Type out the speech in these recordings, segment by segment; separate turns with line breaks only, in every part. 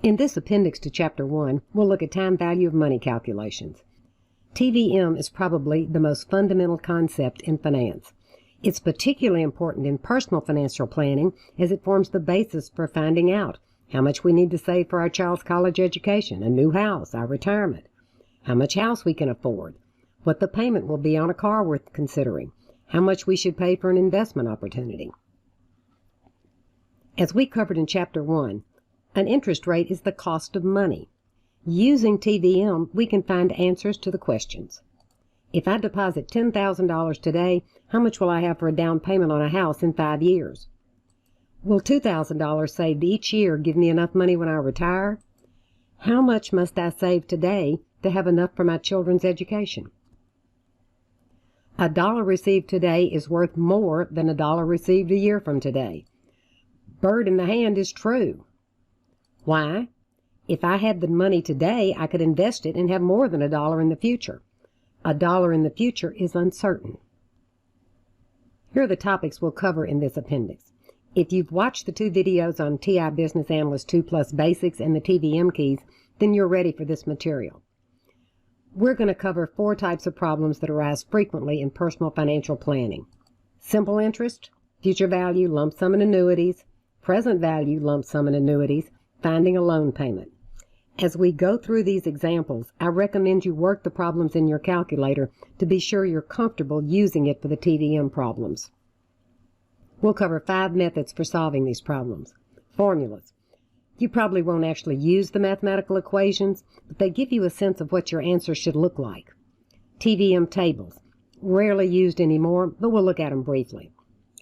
In this appendix to Chapter 1, we'll look at time value of money calculations. TVM is probably the most fundamental concept in finance. It's particularly important in personal financial planning as it forms the basis for finding out how much we need to save for our child's college education, a new house, our retirement, how much house we can afford, what the payment will be on a car worth considering, how much we should pay for an investment opportunity. As we covered in Chapter 1, an interest rate is the cost of money. Using TVM, we can find answers to the questions. If I deposit $10,000 today, how much will I have for a down payment on a house in 5 years? Will $2,000 saved each year give me enough money when I retire? How much must I save today to have enough for my children's education? A dollar received today is worth more than a dollar received a year from today. Bird in the hand is true. Why? If I had the money today, I could invest it and have more than a dollar in the future. A dollar in the future is uncertain. Here are the topics we'll cover in this appendix. If you've watched the 2 videos on TI Business Analyst 2 Plus Basics and the TVM keys, then you're ready for this material. We're going to cover 4 types of problems that arise frequently in personal financial planning: simple interest, future value, lump sum and annuities, present value, lump sum and annuities, finding a loan payment. As we go through these examples, I recommend you work the problems in your calculator to be sure you're comfortable using it for the TVM problems. We'll cover 5 methods for solving these problems. Formulas. You probably won't actually use the mathematical equations, but they give you a sense of what your answer should look like. TVM tables. Rarely used anymore, but we'll look at them briefly.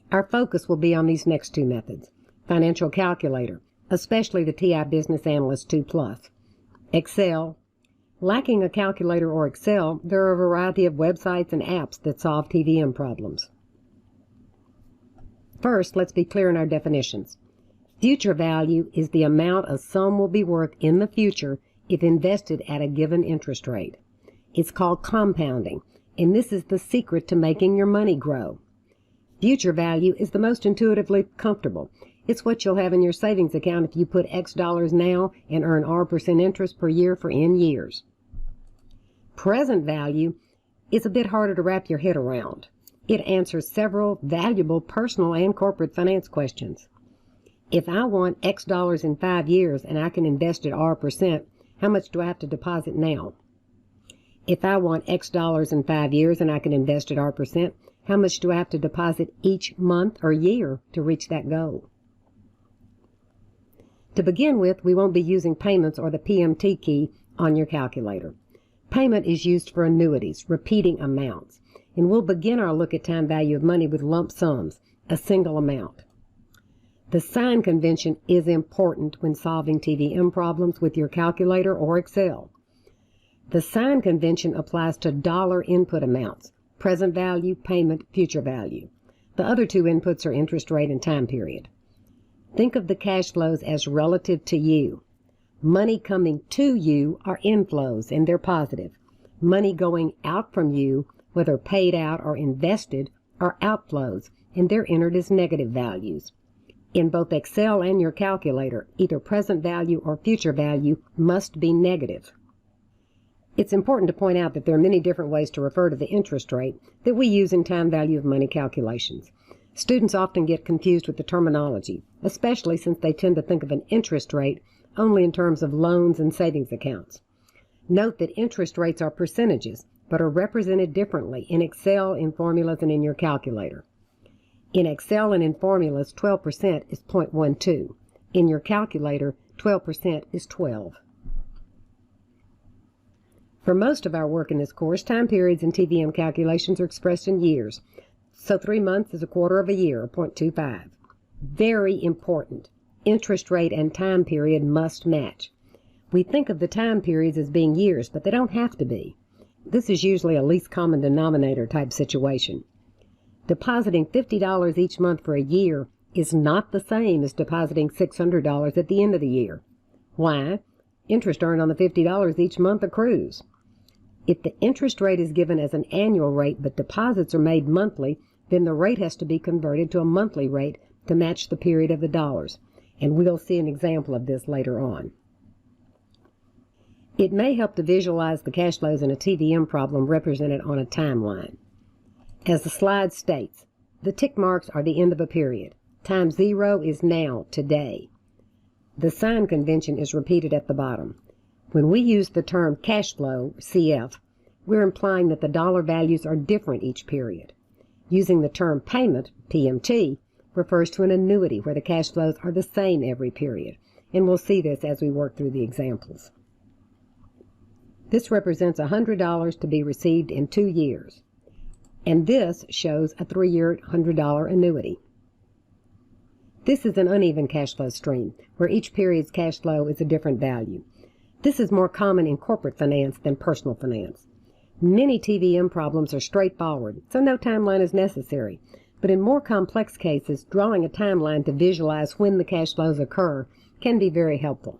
Our focus will be on these next 2 methods. Financial calculator, especially the TI Business Analyst 2 Plus. Excel. Lacking a calculator or Excel, there are a variety of websites and apps that solve TVM problems. First, let's be clear in our definitions. Future value is the amount a sum will be worth in the future if invested at a given interest rate. It's called compounding, and this is the secret to making your money grow. Future value is the most intuitively comfortable. It's what you'll have in your savings account if you put X dollars now and earn R% interest per year for N years. Present value is a bit harder to wrap your head around. It answers several valuable personal and corporate finance questions. If I want X dollars in 5 years and I can invest at R%, how much do I have to deposit now? If I want X dollars in 5 years and I can invest at R%, how much do I have to deposit each month or year to reach that goal? To begin with, we won't be using payments or the PMT key on your calculator. Payment is used for annuities, repeating amounts, and we'll begin our look at time value of money with lump sums, a single amount. The sign convention is important when solving TVM problems with your calculator or Excel. The sign convention applies to dollar input amounts: present value, payment, future value. The other 2 inputs are interest rate and time period. Think of the cash flows as relative to you. Money coming to you are inflows, and they're positive. Money going out from you, whether paid out or invested, are outflows, and they're entered as negative values. In both Excel and your calculator, either present value or future value must be negative. It's important to point out that there are many different ways to refer to the interest rate that we use in time value of money calculations. Students often get confused with the terminology, especially since they tend to think of an interest rate only in terms of loans and savings accounts. Note that interest rates are percentages, but are represented differently in Excel, in formulas, and in your calculator. In Excel and in formulas, 12% is 0.12. In your calculator, 12% is 12. For most of our work in this course, time periods in TVM calculations are expressed in years. So 3 months is a quarter of a year, or 0.25. Very important. Interest rate and time period must match. We think of the time periods as being years, but they don't have to be. This is usually a least common denominator type situation. Depositing $50 each month for a year is not the same as depositing $600 at the end of the year. Why? Interest earned on the $50 each month accrues. If the interest rate is given as an annual rate but deposits are made monthly, then the rate has to be converted to a monthly rate to match the period of the dollars, and we'll see an example of this later on. It may help to visualize the cash flows in a TVM problem represented on a timeline. As the slide states, the tick marks are the end of a period. Time 0 is now, today. The sign convention is repeated at the bottom. When we use the term cash flow, CF, we're implying that the dollar values are different each period. Using the term payment, PMT, refers to an annuity where the cash flows are the same every period, and we'll see this as we work through the examples. This represents $100 to be received in 2 years, and this shows a 3-year $100 annuity. This is an uneven cash flow stream, where each period's cash flow is a different value. This is more common in corporate finance than personal finance. Many TVM problems are straightforward, so no timeline is necessary. But in more complex cases, drawing a timeline to visualize when the cash flows occur can be very helpful.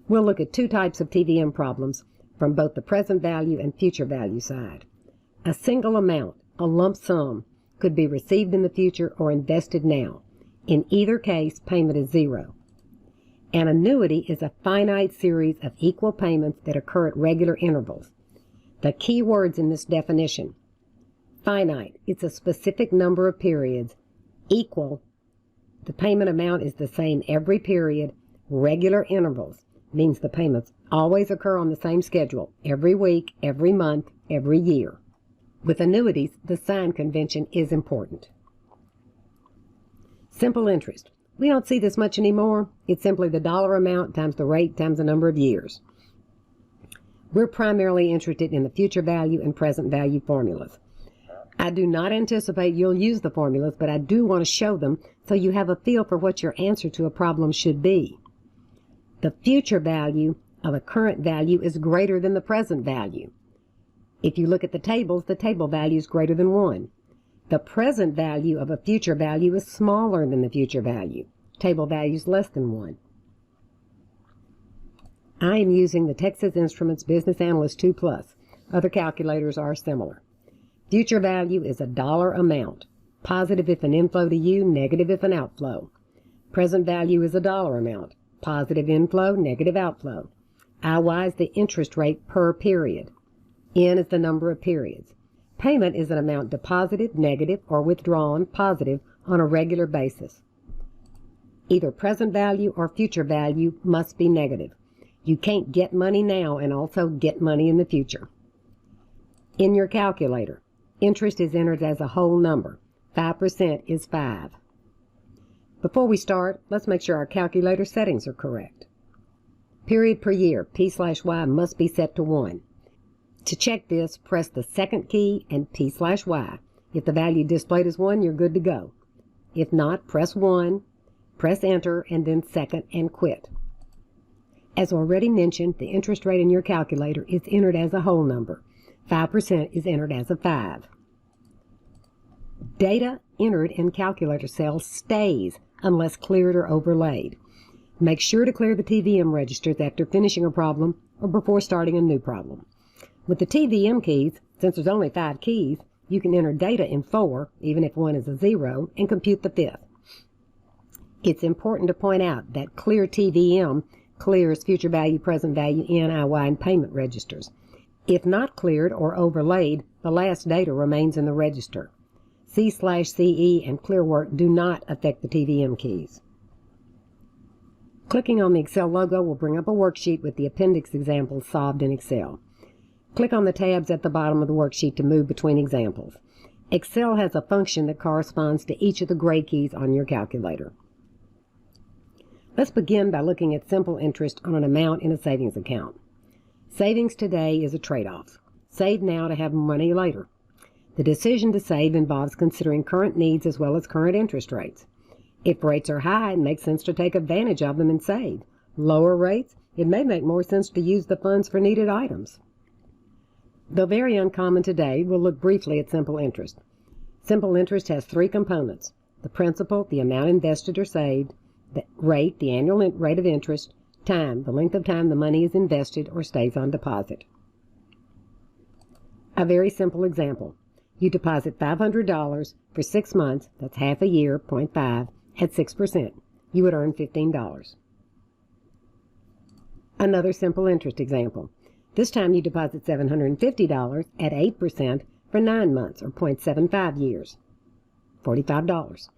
We'll look at 2 types of TVM problems from both the present value and future value side. A single amount, a lump sum, could be received in the future or invested now. In either case, payment is 0. An annuity is a finite series of equal payments that occur at regular intervals. The key words in this definition: finite, it's a specific number of periods. Equal, the payment amount is the same every period. Regular intervals means the payments always occur on the same schedule, every week, every month, every year. With annuities, the sign convention is important. Simple interest. We don't see this much anymore. It's simply the dollar amount times the rate times the number of years. We're primarily interested in the future value and present value formulas. I do not anticipate you'll use the formulas, but I do want to show them so you have a feel for what your answer to a problem should be. The future value of a current value is greater than the present value. If you look at the tables, the table value is greater than 1. The present value of a future value is smaller than the future value. Table value is less than 1. I am using the Texas Instruments Business Analyst 2 Plus. Other calculators are similar. Future value is a dollar amount. Positive if an inflow to you, negative if an outflow. Present value is a dollar amount. Positive inflow, negative outflow. IY is the interest rate per period. N is the number of periods. Payment is an amount deposited, negative, or withdrawn, positive, on a regular basis. Either present value or future value must be negative. You can't get money now and also get money in the future. In your calculator, interest is entered as a whole number. 5% is 5. Before we start, let's make sure our calculator settings are correct. Period per year, P/Y must be set to 1. To check this, press the second key and P/Y. If the value displayed is 1, you're good to go. If not, press 1, press enter, and then second and quit. As already mentioned, the interest rate in your calculator is entered as a whole number. 5% is entered as a 5. Data entered in calculator cells stays unless cleared or overlaid. Make sure to clear the TVM registers after finishing a problem or before starting a new problem. With the TVM keys, since there's only 5 keys, you can enter data in 4, even if 1 is a 0, and compute the 5th. It's important to point out that clear TVM clears future value, present value, N, IY, and payment registers. If not cleared or overlaid, the last data remains in the register. C/CE and clear work do not affect the TVM keys. Clicking on the Excel logo will bring up a worksheet with the appendix examples solved in Excel. Click on the tabs at the bottom of the worksheet to move between examples. Excel has a function that corresponds to each of the gray keys on your calculator. Let's begin by looking at simple interest on an amount in a savings account. Savings today is a trade-off. Save now to have money later. The decision to save involves considering current needs as well as current interest rates. If rates are high, it makes sense to take advantage of them and save. Lower rates, it may make more sense to use the funds for needed items. Though very uncommon today, we'll look briefly at simple interest. Simple interest has 3 components: the principal, the amount invested or saved, the rate, the annual rate of interest, time, the length of time the money is invested or stays on deposit. A very simple example. You deposit $500 for 6 months, that's half a year, 0.5, at 6%. You would earn $15. Another simple interest example. This time you deposit $750 at 8% for 9 months, or 0.75 years, $45.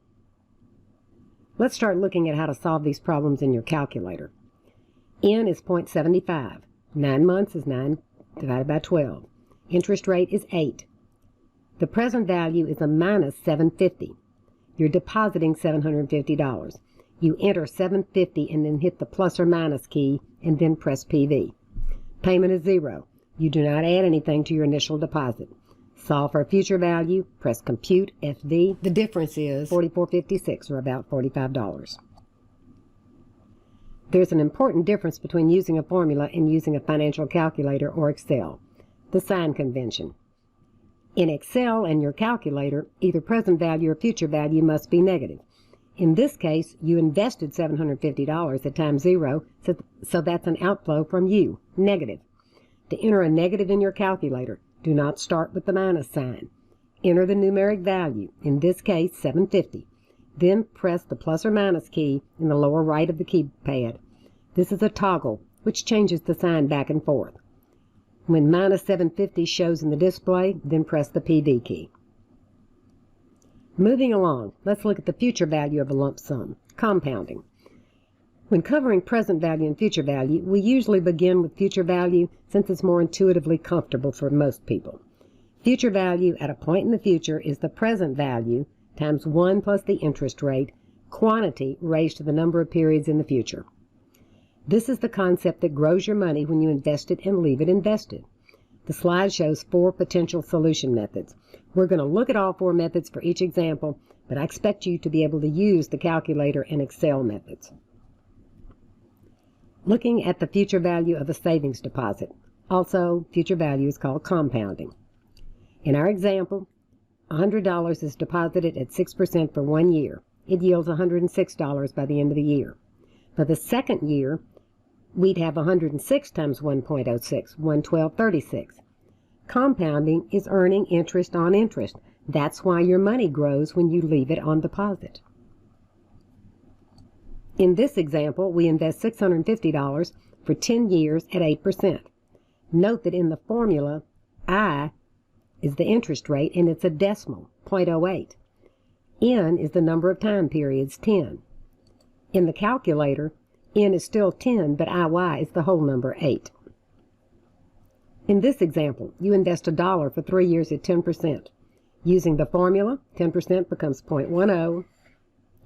Let's start looking at how to solve these problems in your calculator. N is 0.75. 9 months is 9 divided by 12. Interest rate is 8. The present value is a minus $750. You're depositing $750. You enter $750 and then hit the plus or minus key and then press PV. Payment is 0. You do not add anything to your initial deposit. Solve for a future value, press Compute FV. The difference is $44.56, or about $45. There's an important difference between using a formula and using a financial calculator or Excel: the sign convention. In Excel and your calculator, either present value or future value must be negative. In this case, you invested $750 at time 0, so that's an outflow from you, negative. To enter a negative in your calculator, do not start with the minus sign. Enter the numeric value, in this case $750. Then press the plus or minus key in the lower right of the keypad. This is a toggle, which changes the sign back and forth. When minus $750 shows in the display, then press the PV key. Moving along, let's look at the future value of a lump sum, compounding. When covering present value and future value, we usually begin with future value since it's more intuitively comfortable for most people. Future value at a point in the future is the present value times 1 plus the interest rate, quantity raised to the number of periods in the future. This is the concept that grows your money when you invest it and leave it invested. The slide shows 4 potential solution methods. We're going to look at all 4 methods for each example, but I expect you to be able to use the calculator and Excel methods. Looking at the future value of a savings deposit. Also, future value is called compounding. In our example, $100 is deposited at 6% for 1 year. It yields $106 by the end of the year. For the second year, we'd have 106 times 1.06, 112.36. Compounding is earning interest on interest. That's why your money grows when you leave it on deposit. In this example, we invest $650 for 10 years at 8%. Note that in the formula, I is the interest rate and it's a decimal, 0.08. N is the number of time periods, 10. In the calculator, N is still 10, but IY is the whole number, 8. In this example, you invest $1 for 3 years at 10%. Using the formula, 10% becomes 0.10,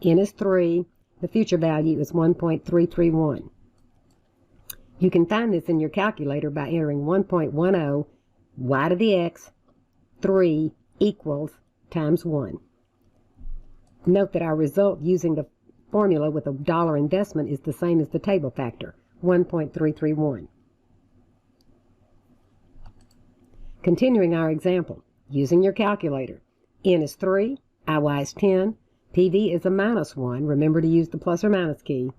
N is 3, the future value is 1.331. You can find this in your calculator by entering 1.10, y to the x, 3 equals times 1. Note that our result using the formula with a dollar investment is the same as the table factor, 1.331. Continuing our example, using your calculator, N is 3, IY is 10, PV is a minus 1. Remember to use the plus or minus key.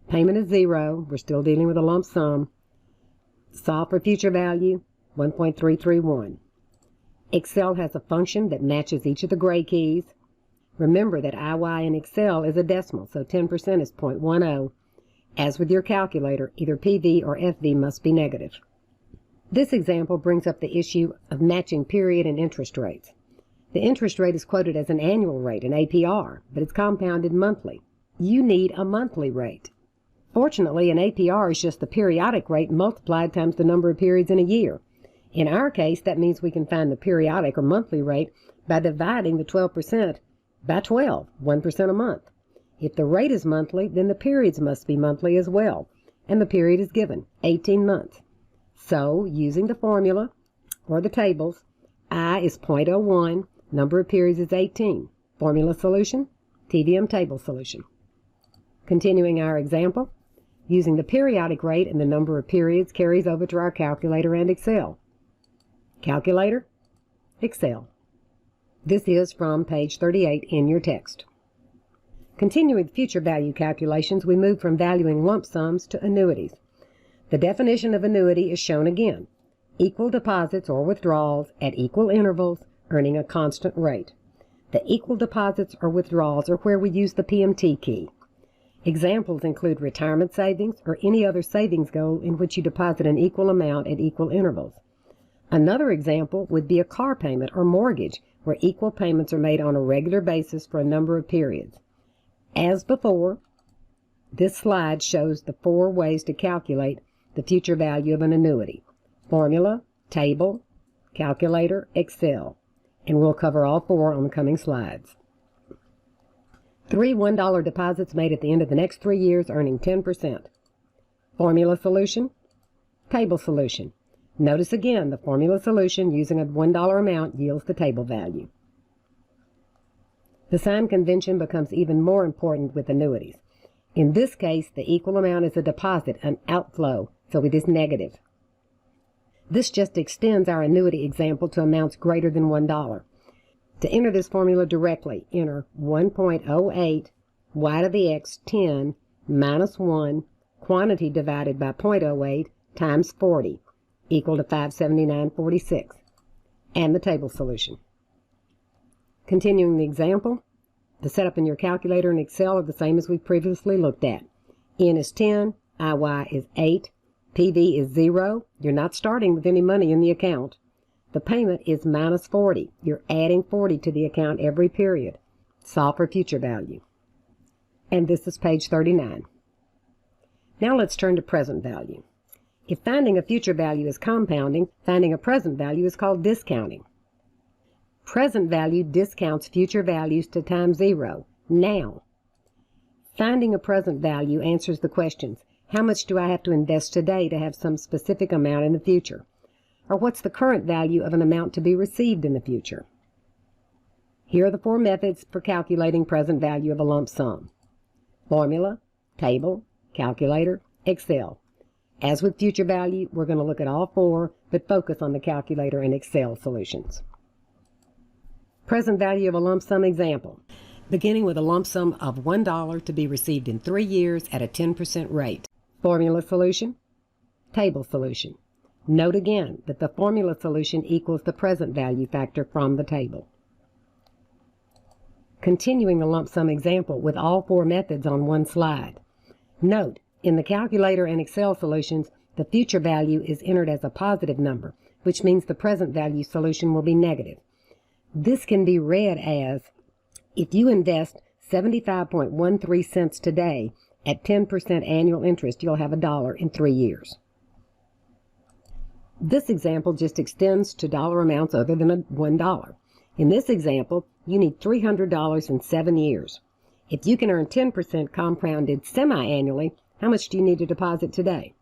Payment is 0. We're still dealing with a lump sum. Solve for future value, 1.331. Excel has a function that matches each of the gray keys. Remember that IY in Excel is a decimal, so 10% is 0.10. As with your calculator, either PV or FV must be negative. This example brings up the issue of matching period and interest rates. The interest rate is quoted as an annual rate, an APR, but it's compounded monthly. You need a monthly rate. Fortunately, an APR is just the periodic rate multiplied times the number of periods in a year. In our case, that means we can find the periodic or monthly rate by dividing the 12% by 12, 1% a month. If the rate is monthly, then the periods must be monthly as well, and the period is given, 18 months. So, using the formula, or the tables, I is 0.01, number of periods is 18. Formula solution, TVM table solution. Continuing our example, using the periodic rate and the number of periods carries over to our calculator and Excel. Calculator, Excel. This is from page 38 in your text. Continuing with future value calculations, we move from valuing lump sums to annuities. The definition of annuity is shown again. Equal deposits or withdrawals at equal intervals, earning a constant rate. The equal deposits or withdrawals are where we use the PMT key. Examples include retirement savings or any other savings goal in which you deposit an equal amount at equal intervals. Another example would be a car payment or mortgage, where equal payments are made on a regular basis for a number of periods. As before, this slide shows the 4 ways to calculate the future value of an annuity: formula, table, calculator, Excel, and we'll cover all 4 on the coming slides. 3 $1 deposits made at the end of the next 3 years earning 10%. Formula solution, table solution. Notice again the formula solution using a $1 amount yields the table value. The sign convention becomes even more important with annuities. In this case, the equal amount is a deposit, an outflow, so it is negative. This just extends our annuity example to amounts greater than $1. To enter this formula directly, enter 1.08 y to the x 10 minus 1 quantity divided by 0.08 times 40 equal to 579.46, and the table solution. Continuing the example, the setup in your calculator and Excel are the same as we previously looked at. N is 10, IY is 8, PV is 0. You're not starting with any money in the account. The payment is minus 40. You're adding 40 to the account every period. Solve for future value. And this is page 39. Now let's turn to present value. If finding a future value is compounding, finding a present value is called discounting. Present value discounts future values to time 0, now. Finding a present value answers the questions: how much do I have to invest today to have some specific amount in the future? Or what's the current value of an amount to be received in the future? Here are the 4 methods for calculating present value of a lump sum: formula, table, calculator, Excel. As with future value, we're going to look at all 4, but focus on the calculator and Excel solutions. Present value of a lump sum example. Beginning with a lump sum of $1 to be received in 3 years at a 10% rate. Formula solution, table solution. Note again that the formula solution equals the present value factor from the table. Continuing the lump sum example with all 4 methods on one slide. Note, in the calculator and Excel solutions, the future value is entered as a positive number, which means the present value solution will be negative. This can be read as, if you invest 75.13 cents today at 10% annual interest, you'll have $1 in 3 years. This example just extends to dollar amounts other than $1. In this example, you need $300 in 7 years. If you can earn 10% compounded semi-annually, how much do you need to deposit today?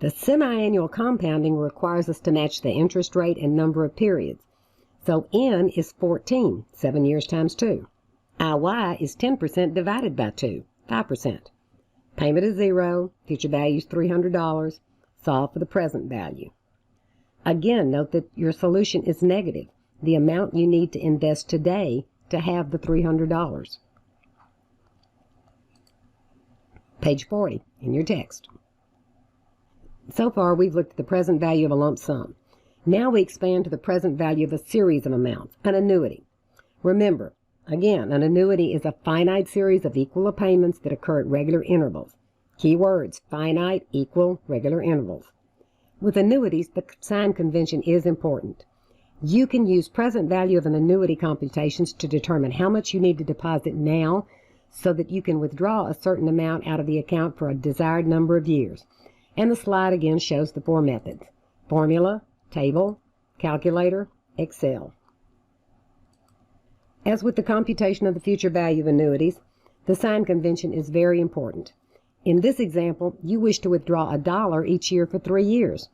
The semi-annual compounding requires us to match the interest rate and number of periods. So N is 14, 7 years times 2. IY is 10% divided by 2, 5%. Payment is 0, future value is $300. Solve for the present value. Again, note that your solution is negative, the amount you need to invest today to have the $300. Page 40 in your text. So far, we've looked at the present value of a lump sum. Now we expand to the present value of a series of amounts, an annuity. Remember, again, an annuity is a finite series of equal payments that occur at regular intervals. Key words: finite, equal, regular intervals. With annuities, the sign convention is important. You can use present value of an annuity computations to determine how much you need to deposit now so that you can withdraw a certain amount out of the account for a desired number of years. And the slide again shows the 4 methods: formula, table, calculator, Excel. As with the computation of the future value of annuities, the sign convention is very important. In this example, you wish to withdraw $1 each year for 3 years.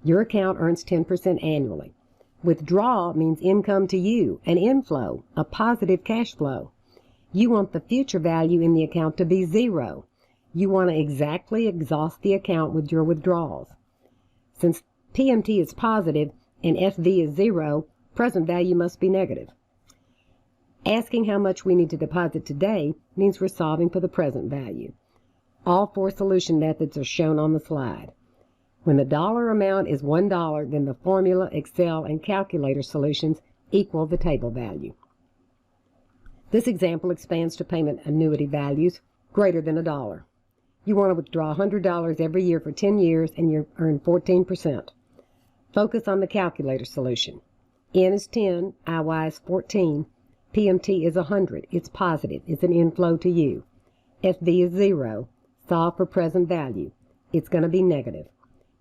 Your account earns 10% annually. Withdraw means income to you, an inflow, a positive cash flow. You want the future value in the account to be 0. You want to exactly exhaust the account with your withdrawals. Since PMT is positive and FV is 0, present value must be negative. Asking how much we need to deposit today means we're solving for the present value. All 4 solution methods are shown on the slide. When the dollar amount is $1, then the formula, Excel, and calculator solutions equal the table value. This example expands to payment annuity values greater than $1. You want to withdraw $100 every year for 10 years and you earn 14%. Focus on the calculator solution. N is 10, IY is 14, PMT is 100. It's positive. It's an inflow to you. FV is 0. Solve for present value. It's going to be negative.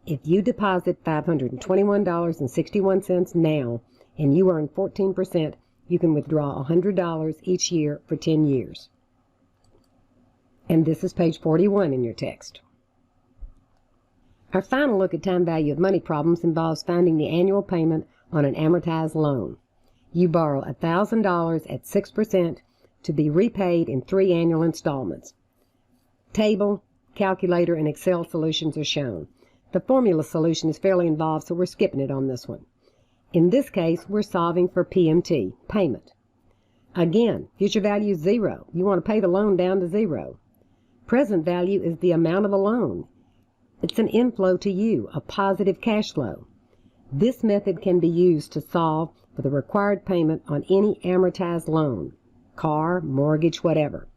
If you deposit $521.61 now and you earn 14%, you can withdraw $100 each year for 10 years. And this is page 41 in your text. Our final look at time value of money problems involves finding the annual payment on an amortized loan. You borrow $1,000 at 6% to be repaid in 3 annual installments. Table, calculator, and Excel solutions are shown. The formula solution is fairly involved, so we're skipping it on this one. In this case, we're solving for PMT, payment. Again, future value is 0. You want to pay the loan down to 0. Present value is the amount of the loan. It's an inflow to you, a positive cash flow. This method can be used to solve for the required payment on any amortized loan, car, mortgage, whatever.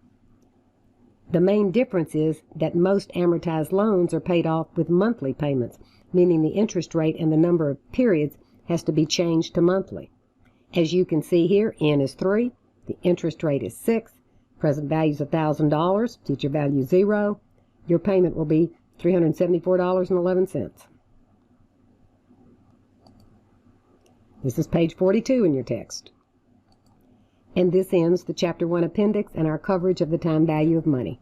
The main difference is that most amortized loans are paid off with monthly payments, meaning the interest rate and the number of periods has to be changed to monthly. As you can see here, N is 3, the interest rate is 6, present value is $1,000, future value 0. Your payment will be $374.11. This is page 42 in your text. And this ends the Chapter 1 appendix and our coverage of the time value of money.